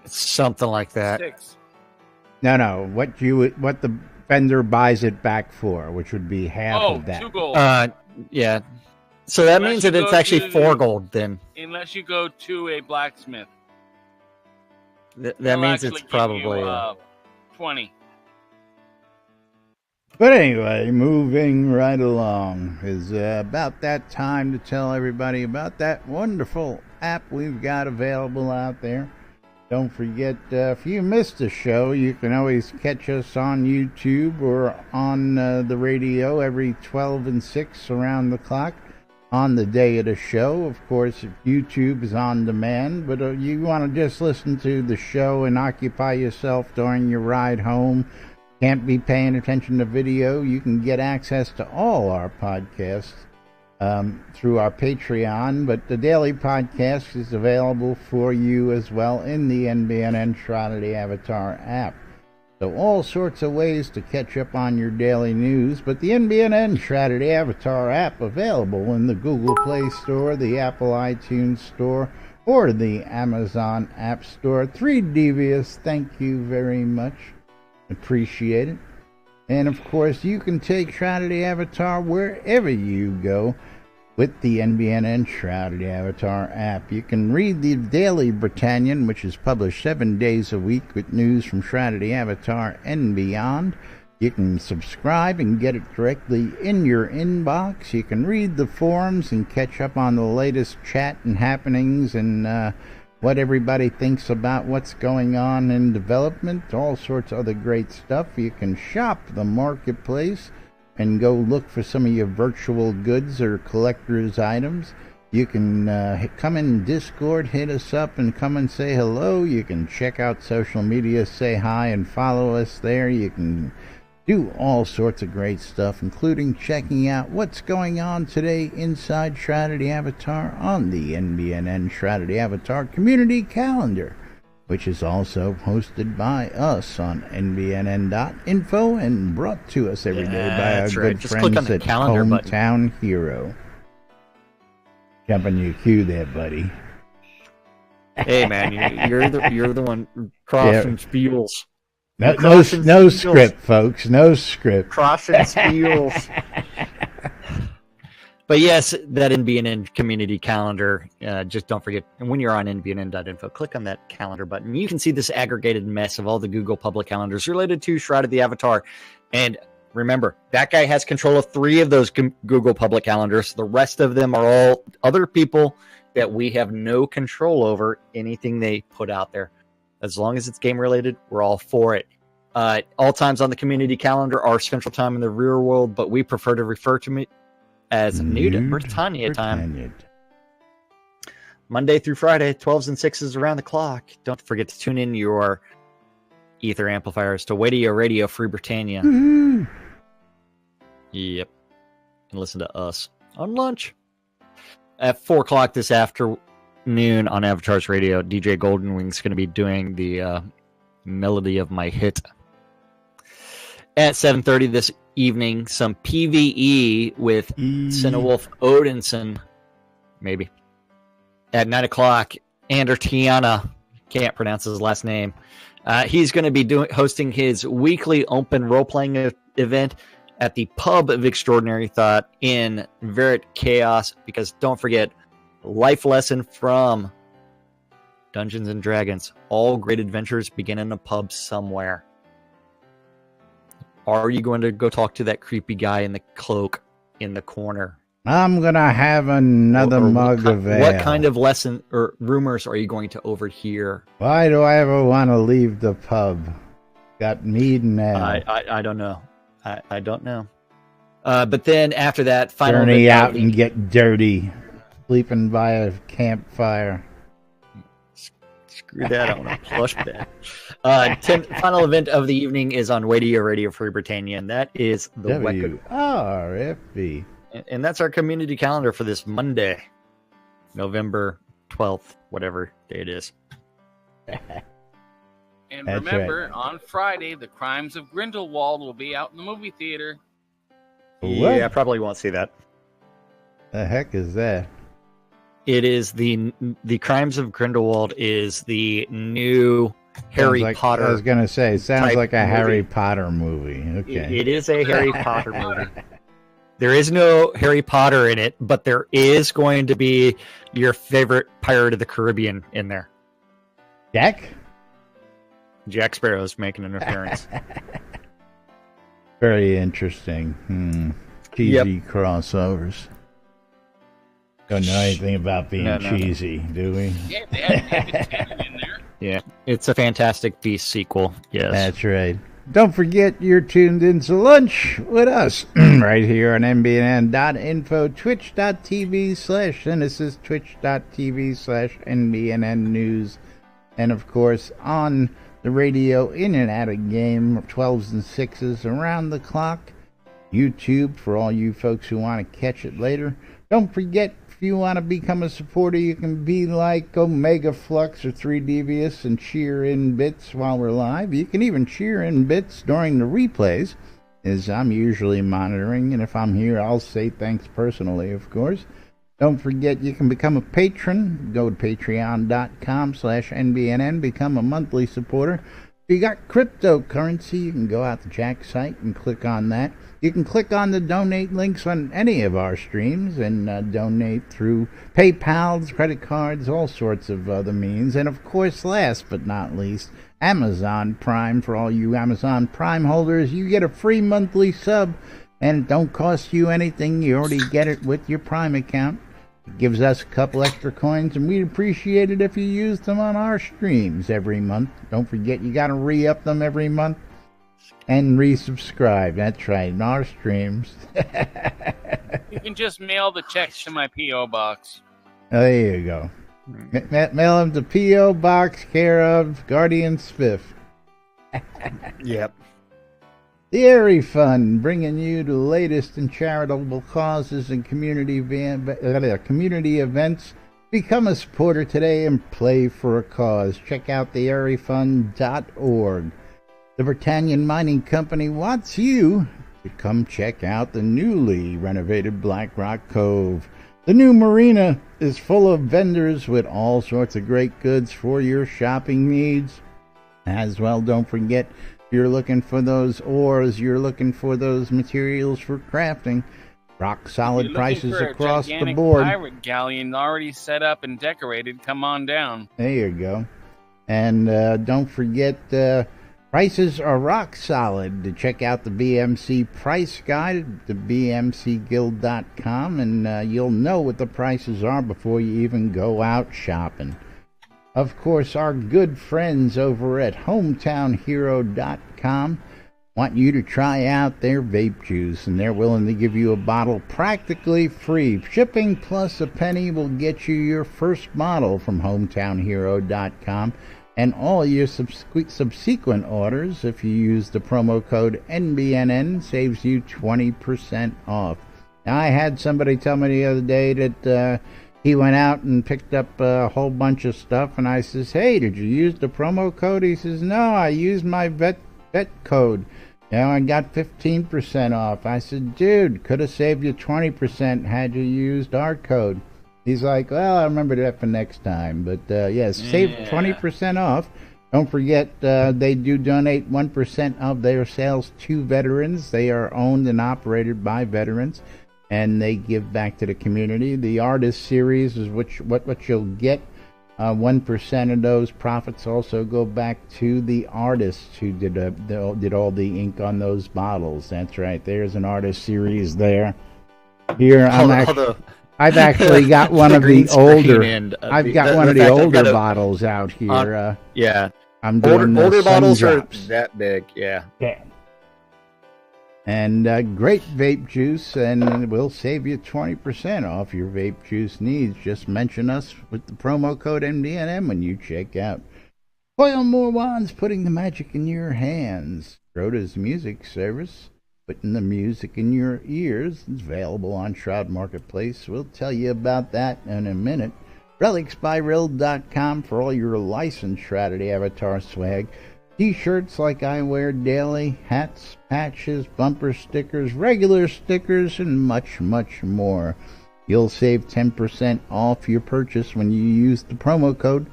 Something like that. 6. No, what the vendor buys it back for, which would be half Oh, of that. 2 gold. Yeah. So that Unless means you that it's go actually to 4 the- gold then. Unless you go to a blacksmith. That They'll means actually it's give probably. you, 20. But anyway, moving right along, is about that time to tell everybody about that wonderful app we've got available out there. Don't forget, if you missed the show, you can always catch us on YouTube or on the radio every 12 and 6 around the clock on the day of the show. Of course, if YouTube is on demand, but you want to just listen to the show and occupy yourself during your ride home, can't be paying attention to video, you can get access to all our podcasts through our Patreon, but the daily podcast is available for you as well in the NBNN Shroud of the Avatar app. So all sorts of ways to catch up on your daily news, but the NBNN Shroud of the Avatar app available in the Google Play Store, the Apple iTunes Store, or the Amazon App Store. 3 Devious, thank you very much. Appreciate it. And of course, you can take Shroud of the Avatar wherever you go with the NBNN Shroud of the Avatar app. You can read the Daily Britannian, which is published 7 days a week with news from Shroud of the Avatar and beyond. You can subscribe and get it directly in your inbox. You can read the forums and catch up on the latest chat and happenings and what everybody thinks about what's going on in development, all sorts of other great stuff. You can shop the marketplace and go look for some of your virtual goods or collector's items. You can come in Discord, hit us up, and come and say hello. You can check out social media, say hi, and follow us there. You can do all sorts of great stuff, including checking out what's going on today inside Shroud of the Avatar on the NBNN Shroud of the Avatar community calendar, which is also hosted by us on nbnn.info and brought to us every day by our that's right. good Just click on friends the at calendar button. Hometown Hero. Jumping your queue there, buddy. Hey man, you're the one crossing spiels. No Crossing fields. script, folks. No script. Crossing spiels. But yes, that NBNN community calendar, just don't forget, and when you're on nbnn.info, click on that calendar button. You can see this aggregated mess of all the Google public calendars related to Shroud of the Avatar. And remember, that guy has control of 3 of those Google public calendars. The rest of them are all other people that we have no control over anything they put out there. As long as it's game related, we're all for it. All times on the community calendar are Central Time in the real world, but we prefer to refer to it as Nude Britannia time. Monday through Friday, 12s and 6s around the clock. Don't forget to tune in your ether amplifiers to Radio Free Britannia. Yep. And listen to us on lunch. At 4 o'clock this afternoon on Avatar's Radio, DJ Golden Wing's going to be doing the melody of my hit. At 7:30 this evening, some PvE with Cinewolf Odinson, maybe. At 9 o'clock, Tiana, can't pronounce his last name. He's going to be hosting his weekly open role-playing event at the Pub of Extraordinary Thought in Verit Chaos, because don't forget, life lesson from Dungeons and Dragons. All great adventures begin in a pub somewhere. Are you going to go talk to that creepy guy in the cloak in the corner? I'm going to have another mug of ale. What kind of lesson or rumors are you going to overhear? Why do I ever want to leave the pub? Got mead and ale. I don't know. I don't know. But then after that, final journey out and get dirty. Sleeping by a campfire. Screw that, I want a plush bed. Final event of the evening is on Radio Free Britannia, and that is the WRFB. And that's our community calendar for this Monday, November 12th, whatever day it is. And That's remember, right. on Friday, The Crimes of Grindelwald will be out in the movie theater. What? Yeah, I probably won't see that. The heck is that? It is the Crimes of Grindelwald is the new Harry Potter. I was going to say, sounds like a movie. Harry Potter movie. Okay. It is a Harry Potter movie. There is no Harry Potter in it, but there is going to be your favorite Pirate of the Caribbean in there. Jack Sparrow's making an appearance. Very interesting. Cheesy crossovers. Don't know anything about being cheesy, do we? Yeah, they had David Tennant in there. Yeah, it's a Fantastic Beasts sequel. Yes, that's right. Don't forget you're tuned into lunch with us right here on NBNN.info, twitch.tv/Genesis, twitch.tv/NBNN News, and of course on the radio in and out of game, 12s and 6s around the clock. YouTube for all you folks who want to catch it later. Don't forget, if you want to become a supporter, you can be like Omega Flux or 3 Devious and cheer in bits while we're live. You can even cheer in bits during the replays, as I'm usually monitoring, and if I'm here, I'll say thanks personally, of course. Don't forget you can become a patron. Go to patreon.com/NBNN, become a monthly supporter. If you got cryptocurrency, you can go out to Jack's site and click on that. You can click on the donate links on any of our streams and donate through PayPal's, credit cards, all sorts of other means. And of course, last but not least, Amazon Prime. For all you Amazon Prime holders, you get a free monthly sub, and it don't cost you anything. You already get it with your Prime account. It gives us a couple extra coins, and we'd appreciate it if you used them on our streams every month. Don't forget, you got to re-up them every month and resubscribe. That's right, in our streams. You can just mail the checks to my P.O. box. Oh, there you go. Mail them to P.O. Box, care of Guardian Spiff. Yep. The Airy Fund, bringing you the latest in charitable causes and community events. Become a supporter today and play for a cause. Check out theairyfund.org. The Britannian Mining Company wants you to come check out the newly renovated Black Rock Cove. The new marina is full of vendors with all sorts of great goods for your shopping needs. As well, don't forget, you're looking for those ores, you're looking for those materials for crafting. Rock If solid you're looking prices for a across the gigantic board. pirate galleon already set up and decorated, come on down. There you go. And don't forget, prices are rock solid. To check out the BMC price guide, the bmcguild.com, and you'll know what the prices are before you even go out shopping. Of course, our good friends over at hometownhero.com want you to try out their vape juice, and they're willing to give you a bottle practically free. Shipping plus a penny will get you your first bottle from hometownhero.com, and all your subsequent orders, if you use the promo code NBNN, saves you 20% off. Now, I had somebody tell me the other day that he went out and picked up a whole bunch of stuff, and I says, hey, did you use the promo code? He says, no, I used my vet code. I got 15% off. I said, dude, could have saved you 20% had you used our code. He's like, well, I remember that for next time. But, save 20% off. Don't forget, they do donate 1% of their sales to veterans. They are owned and operated by veterans, and they give back to the community. The Artist Series is what you'll get. 1% of those profits also go back to the artists who did all the ink on those bottles. That's right. There's an Artist Series there. Here, I've actually got one of the older. I've got one of the older bottles out here. Yeah, I'm doing older bottles drops. are that big. Yeah. And great vape juice, and we'll save you 20% off your vape juice needs. Just mention us with the promo code NBNN when you check out. Coil more wands, putting the magic in your hands. Rhoda's music service, putting the music in your ears. It's available on Shroud Marketplace. We'll tell you about that in a minute. RelicsByRill.com for all your licensed Shrouded Avatar swag. T-shirts like I wear daily, hats, patches, bumper stickers, regular stickers, and much, much more. You'll save 10% off your purchase when you use the promo code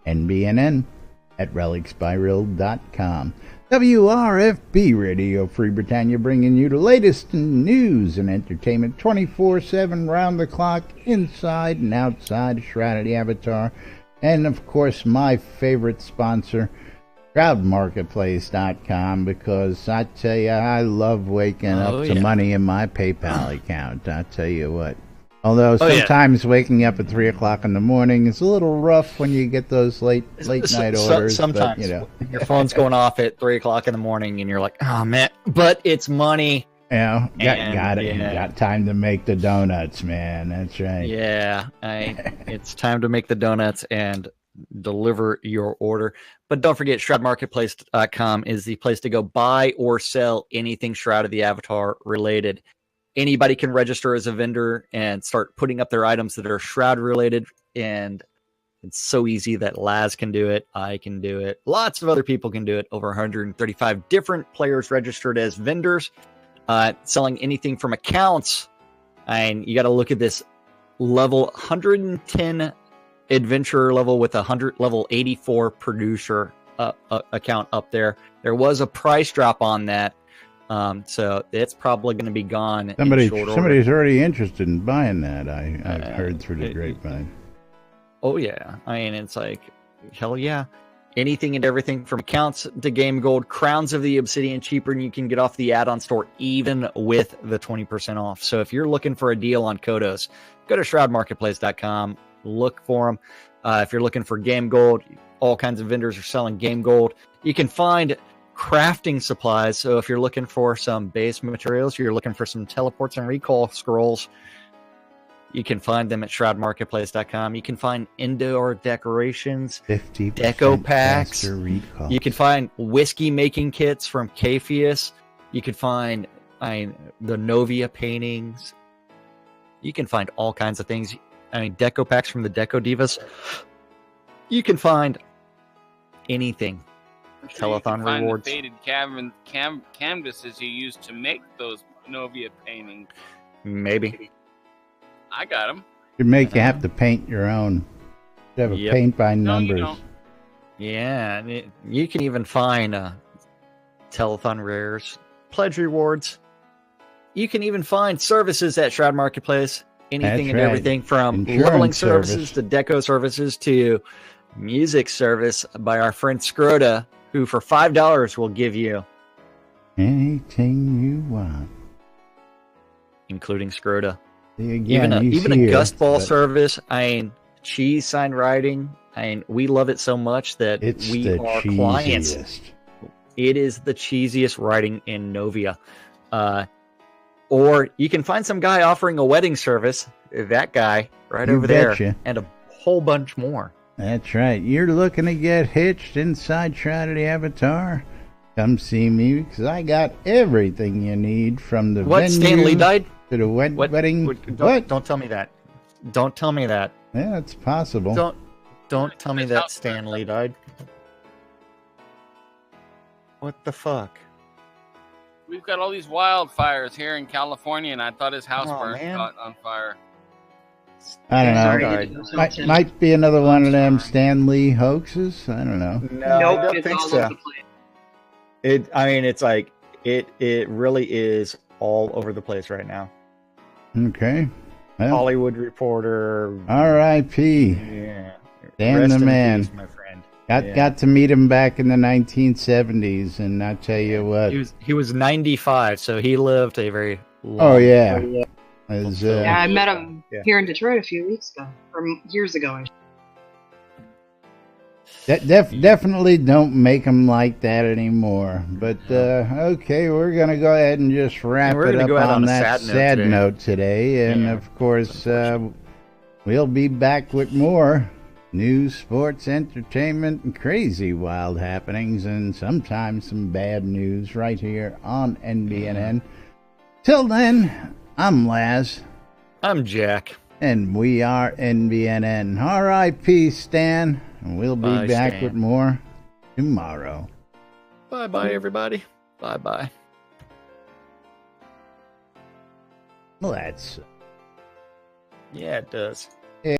NBNN at RelicsByRill.com. WRFB Radio Free Britannia, bringing you the latest in news and entertainment 24/7 round the clock, inside and outside Shrouded Avatar. And of course, my favorite sponsor, ShroudMarketplace.com, because I tell you, I love waking up to money in my PayPal account. I tell you what. Although sometimes waking up at 3 o'clock in the morning is a little rough when you get those late night orders. Sometimes, but, your phone's going off at 3 o'clock in the morning, and you're like, "Oh man!" But it's money. Got it. You got time to make the donuts, man. That's right. Yeah, it's time to make the donuts and deliver your order. But don't forget, ShroudMarketplace.com is the place to go buy or sell anything Shroud of the Avatar related. Anybody can register as a vendor and start putting up their items that are Shroud related, and it's so easy that Laz can do it, I can do it, lots of other people can do it. Over 135 different players registered as vendors, selling anything from accounts. And you got to look at this level 110 adventurer level with 100 level 84 producer account up there. There was a price drop on that, so it's probably going to be gone. Somebody's already interested in buying that. I've heard through the grapevine. Oh yeah, I mean, it's like, hell yeah, anything and everything from accounts to game gold, crowns of the obsidian cheaper than you can get off the add-on store, even with the 20% off. So if you're looking for a deal on Kodos, go to shroudmarketplace.com. Look for them. If you're looking for game gold, all kinds of vendors are selling game gold. You can find crafting supplies. So if you're looking for some base materials, you're looking for some teleports and recall scrolls, you can find them at shroudmarketplace.com. You can find indoor decorations, 50% deco packs. Recall. You can find whiskey making kits from Capheus. You can find the Novia paintings. You can find all kinds of things. Deco packs from the Deco Divas. You can find anything. Telethon rewards. The faded canvases you used to make those Novia paintings. Maybe. I got them. You have to paint your own. You have a paint by numbers. Yeah, you can even find Telethon rares, pledge rewards, you can even find services at Shroud Marketplace. Anything That's and right. everything from Insurance leveling services service. to deco services to music service by our friend Scroda, who for $5 will give you, Anything you want. including Scroda. Again, Even a here, gust ball but service. I mean, cheese sign writing. I mean, we love it so much that it's we the are clients. cheesiest. It is the cheesiest writing in Novia. Or you can find some guy offering a wedding service. That guy right You over there, betcha. and a whole bunch more. That's right. You're looking to get hitched inside Shroud of the Avatar? Come see me, because I got everything you need from the What? venue Stan Lee died? to the wedding. What? Don't tell me that. Don't tell me that. Yeah, it's possible. Don't tell me that Stan Lee died. What the fuck? We've got all these wildfires here in California, and I thought his house Oh, burned man. caught on fire. I don't Sorry, know. you Died. didn't know Might, something. might be another one of them Stan Lee hoaxes. I don't know. No, I Nope, don't it's think all so. over the place. I mean, it's like it really is all over the place right now. Okay. Well, Hollywood Reporter. R.I.P. Yeah. Dan Rest the in man. peace, my friend. Got Yeah. got to meet him back in the 1970s, and I tell you what. He was 95, so he lived a very long. Oh yeah. As, Yeah, I met him Yeah. here in Detroit a few weeks ago, or years ago. definitely don't make them like that anymore. But okay, we're gonna go ahead and just wrap we're it gonna up go out on on a that sad note sad today. note today. And Yeah. of course, we'll be back with more news, sports, entertainment, and crazy wild happenings, and sometimes some bad news right here on NBNN. Till then, I'm Laz. I'm Jack. And we are NBNN. R.I.P. Stan. And we'll be Bye, back Stan. with more tomorrow. Bye, everybody. Bye. Well, that's Yeah, it does.